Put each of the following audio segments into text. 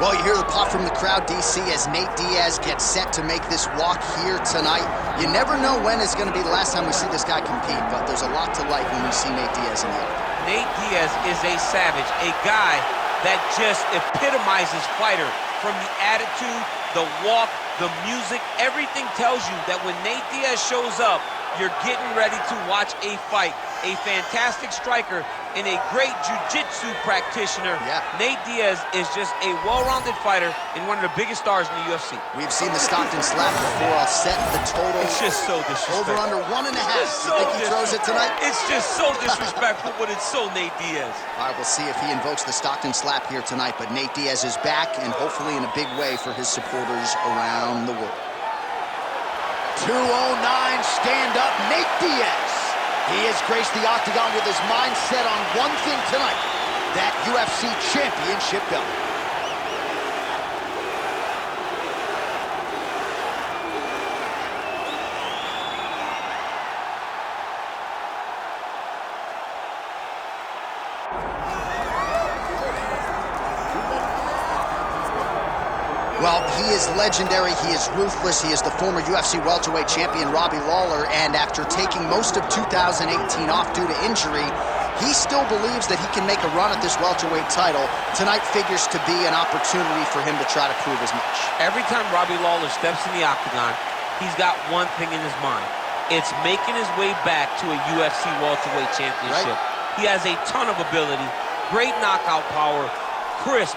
Well, you hear the pop from the crowd, DC, as Nate Diaz gets set to make this walk here tonight. You never know when is going to be the last time we see this guy compete, but there's a lot to like when we see Nate Diaz in the octagon. Nate Diaz is a savage, a guy that just epitomizes fighter. From the attitude, the walk, the music, everything tells you that when Nate Diaz shows up, you're getting ready to watch a fight. A fantastic striker and a great jiu-jitsu practitioner. Yeah. Nate Diaz is just a well-rounded fighter and one of the biggest stars in the UFC. We've seen the Stockton slap before. I'll set the total. It's just so disrespectful. Over under 1.5. So you think he throws it tonight? It's just so disrespectful, but it's so Nate Diaz. All right, we'll see if he invokes the Stockton slap here tonight, but Nate Diaz is back, and hopefully in a big way for his supporters around the world. 209 stand-up Nate Diaz. He has graced the octagon with his mind set on one thing tonight, that UFC championship belt. Well, he is legendary, he is ruthless, he is the former UFC welterweight champion Robbie Lawler, and after taking most of 2018 off due to injury, he still believes that he can make a run at this welterweight title. Tonight figures to be an opportunity for him to try to prove as much. Every time Robbie Lawler steps in the octagon, he's got one thing in his mind. It's making his way back to a UFC welterweight championship. Right. He has a ton of ability, great knockout power, crisp,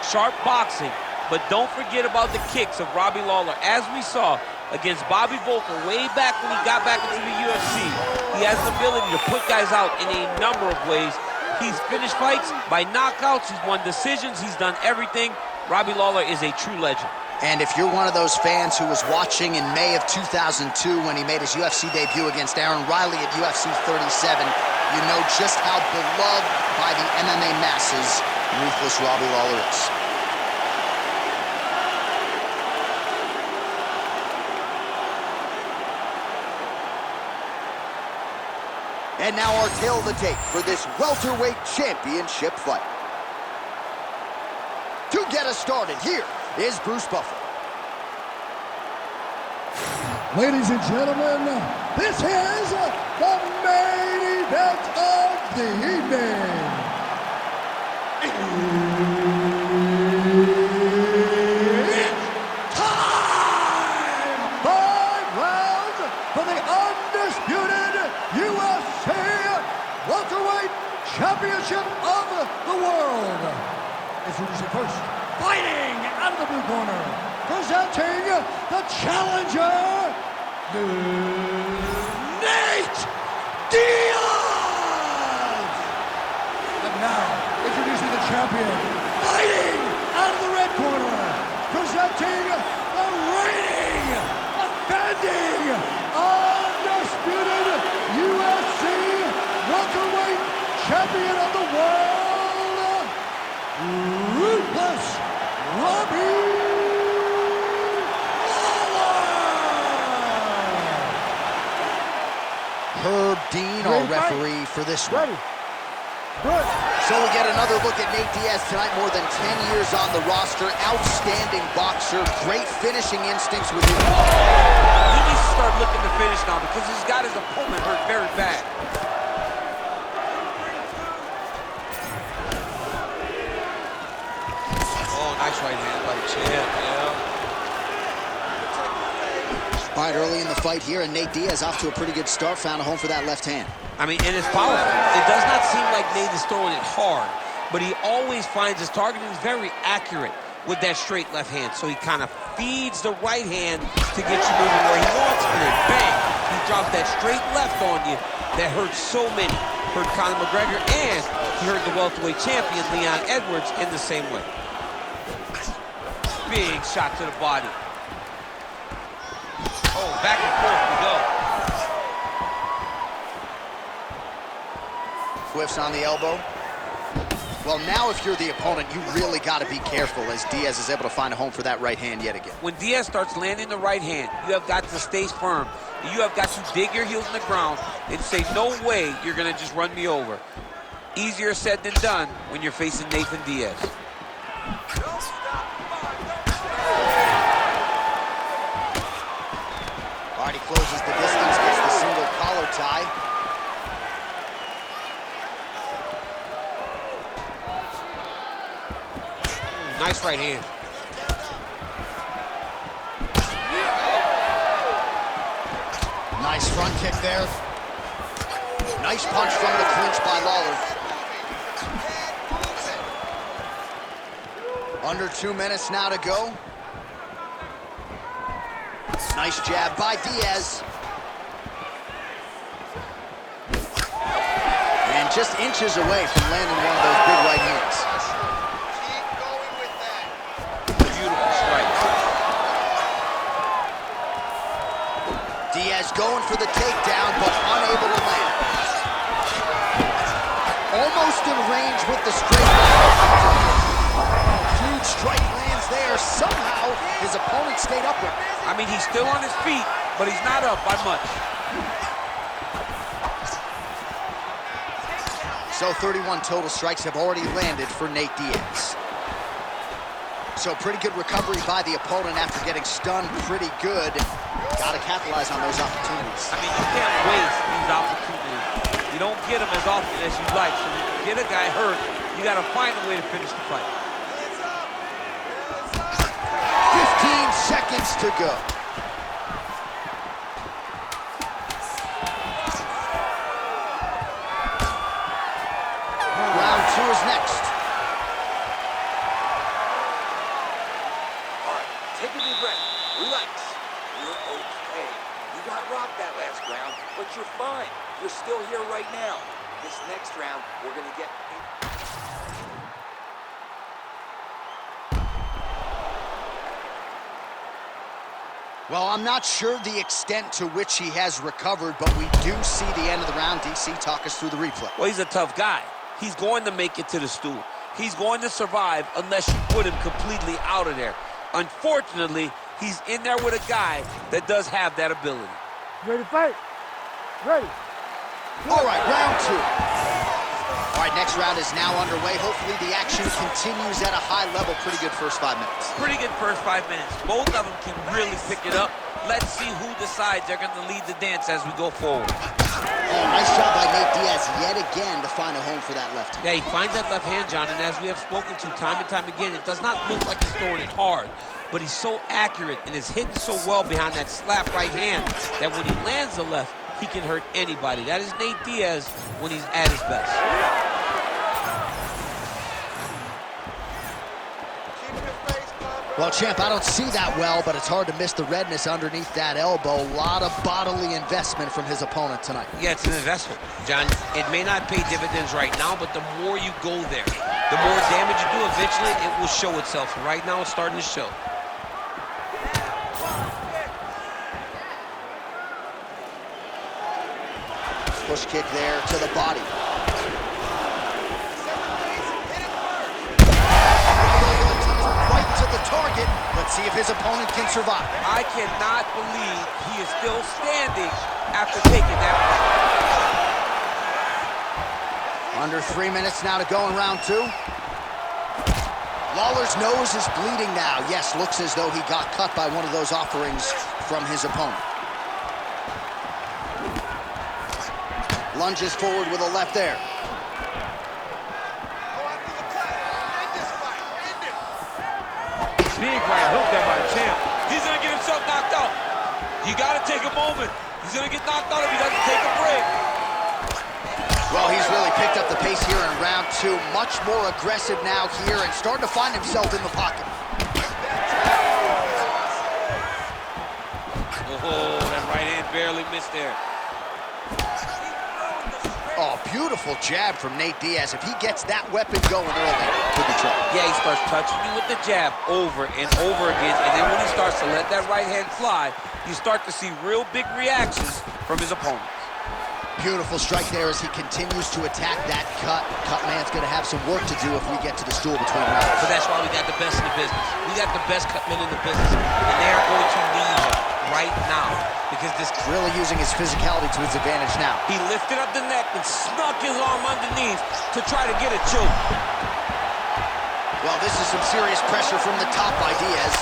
sharp boxing. But don't forget about the kicks of Robbie Lawler. As we saw against Bobby Volker way back when he got back into the UFC, he has the ability to put guys out in a number of ways. He's finished fights by knockouts. He's won decisions. He's done everything. Robbie Lawler is a true legend. And if you're one of those fans who was watching in May of 2002 when he made his UFC debut against Aaron Riley at UFC 37, you know just how beloved by the MMA masses ruthless Robbie Lawler is. And now our tale of the tape for this welterweight championship fight. To get us started, here is Bruce Buffer. Ladies and gentlemen, this is the main event of the evening. It's time! 5 rounds for the undisputed UFC welterweight championship of the world. Introducing first, fighting out of the blue corner, presenting the challenger, Nate Diaz. And now, introducing the champion, fighting out of the red corner, presenting the reigning, offending, undisputed UFC welterweight champion of the world, ruthless Robbie Lawler. Herb Dean, our referee for this one. So we get another look at Nate Diaz tonight, more than 10 years on the roster, outstanding boxer, great finishing instincts with his... He needs to start looking to finish now because he's got his opponent hurt very bad. Nice right hand by the champ, yeah. All right, early in the fight here, and Nate Diaz off to a pretty good start, found a home for that left hand. I mean, and it's powerful. It does not seem like Nate is throwing it hard, but he always finds his target and is very accurate with that straight left hand. So he kind of feeds the right hand to get you moving where he wants, and then bang, he drops that straight left on you that hurts so many. Hurt Conor McGregor, and he hurt the welterweight champion, Leon Edwards, in the same way. Big shot to the body. Oh, back and forth we go. Whiffs on the elbow. Well, now if you're the opponent, you really got to be careful as Diaz is able to find a home for that right hand yet again. When Diaz starts landing the right hand, you have got to stay firm. You have got to dig your heels in the ground and say, no way you're going to just run me over. Easier said than done when you're facing Nathan Diaz. right hand. Nice front kick there. Nice punch from the clinch by Lawler. Under 2 minutes now to go. Nice jab by Diaz. And just inches away from landing one of those big right hands. Keep going with that. Beautiful strike. Diaz going for the takedown, but unable to land. Almost in range with the straight. Huge strike lands there. Somehow, his opponent stayed upright. I mean, he's still on his feet, but he's not up by much. So 31 total strikes have already landed for Nate Diaz. So pretty good recovery by the opponent after getting stunned pretty good. Got to capitalize on those opportunities. I mean, you can't waste these opportunities. You don't get them as often as you'd like. So when you get a guy hurt, you got to find a way to finish the fight. 15 seconds to go. Round 2 is next. All right, take a deep breath. Relax. You're okay. You got rocked that last round, but you're fine. You're still here right now. This next round, we're going to get... Well, I'm not sure the extent to which he has recovered, but we do see the end of the round. DC, talk us through the replay. Well, he's a tough guy. He's going to make it to the stool. He's going to survive unless you put him completely out of there. Unfortunately, he's in there with a guy that does have that ability. Ready to fight? Ready. All right, round 2. All right, next round is now underway. Hopefully the action continues at a high level. Pretty good first 5 minutes. Pretty good first 5 minutes. Both of them can really pick it up. Let's see who decides they're going to lead the dance as we go forward. Oh, nice job by Nate Diaz yet again to find a home for that left hand. Yeah, he finds that left hand, John, and as we have spoken to time and time again, it does not look like he's throwing it hard, but he's so accurate and is hitting so well behind that slap right hand that when he lands the left, he can hurt anybody. That is Nate Diaz when he's at his best. Well, champ, I don't see that well, but it's hard to miss the redness underneath that elbow. A lot of bodily investment from his opponent tonight. Yeah, it's an investment, John. It may not pay dividends right now, but the more you go there, the more damage you do, eventually it will show itself. Right now, it's starting to show. Push kick there to the body. Right to the target. Let's see if his opponent can survive. I cannot believe he is still standing after taking that punch. Under 3 minutes now to go in round 2. Lawler's nose is bleeding now. Yes, looks as though he got cut by one of those offerings from his opponent. Lunges forward with a left there. Big right hook there by the champ. He's gonna get himself knocked out. You gotta take a moment. He's gonna get knocked out if he doesn't take a break. Well, he's really picked up the pace here in round 2. Much more aggressive now here and starting to find himself in the pocket. Oh, that right hand barely missed there. Oh, beautiful jab from Nate Diaz. If he gets that weapon going early, could be trouble. Yeah, he starts touching you with the jab over and over again, and then when he starts to let that right hand fly, you start to see real big reactions from his opponents. Beautiful strike there as he continues to attack that cut. Cut man's going to have some work to do if we get to the stool between rounds. But that's why we got the best in the business. We got the best cut men in the business, and they are going to need him right now because this Really using his physicality to his advantage now. he lifted up the neck and snuck his arm underneath to try to get a choke. Well, this is some serious pressure from the top by Diaz.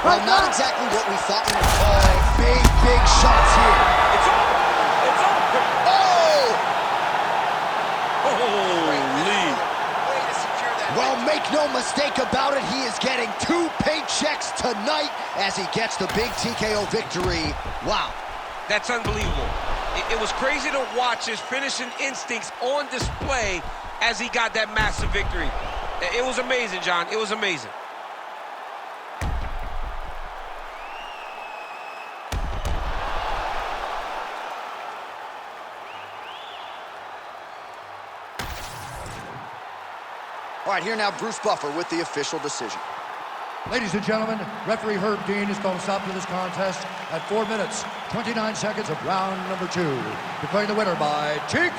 Well, not exactly what we thought we would call big shots here. It's over. It's over. Oh! Holy. Way to secure that. Well, Make no mistake about it, he is getting 2 paychecks tonight as he gets the big TKO victory. Wow. That's unbelievable. It was crazy to watch his finishing instincts on display as he got that massive victory. It was amazing, John. It was amazing. All right, here now Bruce Buffer with the official decision. Ladies and gentlemen, referee Herb Dean has called a stop to this contest at 4 minutes, 29 seconds of round number 2. Declaring the winner by TKO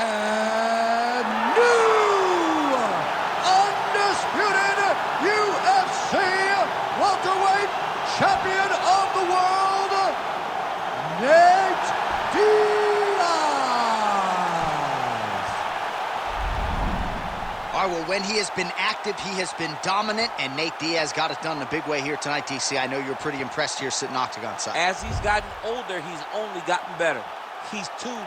and new undisputed UFC welterweight champion of the world, Nate Diaz. All right, well, when he has been active, he has been dominant, and Nate Diaz got it done in a big way here tonight, DC. I know you're pretty impressed here sitting octagon side. As he's gotten older, he's only gotten better. He's tuned